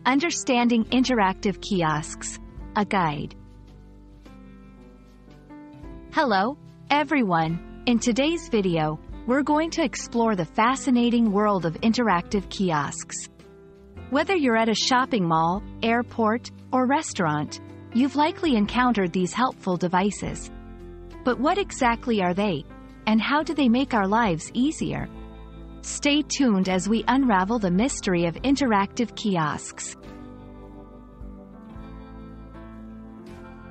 Understanding Interactive Kiosks, a guide. Hello, everyone. In today's video, we're going to explore the fascinating world of interactive kiosks. Whether you're at a shopping mall, airport, or restaurant, you've likely encountered these helpful devices. But what exactly are they, and how do they make our lives easier? Stay tuned as we unravel the mystery of interactive kiosks.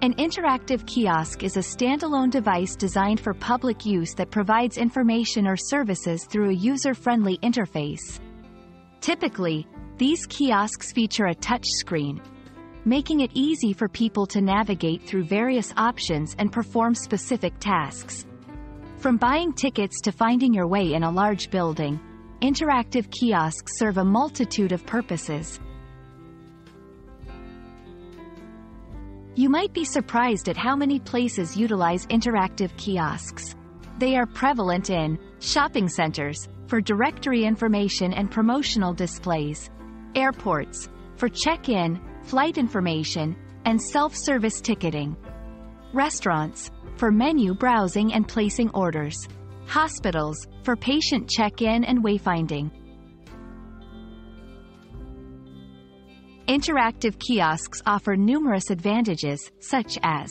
An interactive kiosk is a standalone device designed for public use that provides information or services through a user-friendly interface. Typically, these kiosks feature a touch screen, making it easy for people to navigate through various options and perform specific tasks. From buying tickets to finding your way in a large building, interactive kiosks serve a multitude of purposes. You might be surprised at how many places utilize interactive kiosks. They are prevalent in shopping centers, for directory information and promotional displays, airports, for check-in, flight information, and self-service ticketing, restaurants, for menu browsing and placing orders, hospitals, for patient check-in and wayfinding. Interactive kiosks offer numerous advantages, such as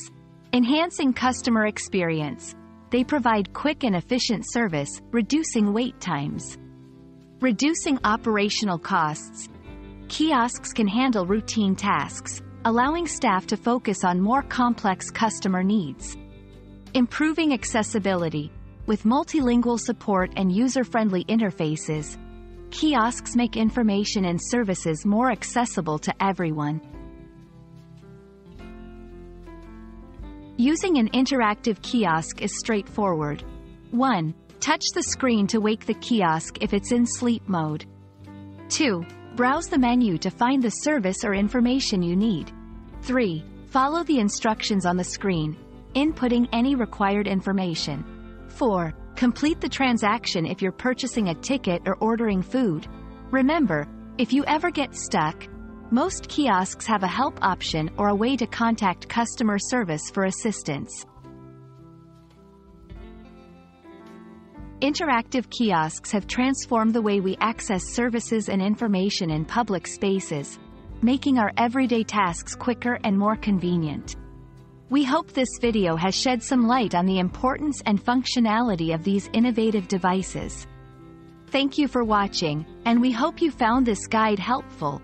enhancing customer experience. They provide quick and efficient service, reducing wait times. Reducing operational costs. Kiosks can handle routine tasks, allowing staff to focus on more complex customer needs. Improving accessibility. With multilingual support and user-friendly interfaces, kiosks make information and services more accessible to everyone. Using an interactive kiosk is straightforward. 1. Touch the screen to wake the kiosk if it's in sleep mode. 2. Browse the menu to find the service or information you need. 3. Follow the instructions on the screen, inputting any required information. 4. Complete the transaction if you're purchasing a ticket or ordering food. Remember, if you ever get stuck, most kiosks have a help option or a way to contact customer service for assistance. Interactive kiosks have transformed the way we access services and information in public spaces, making our everyday tasks quicker and more convenient. We hope this video has shed some light on the importance and functionality of these innovative devices. Thank you for watching, and we hope you found this guide helpful.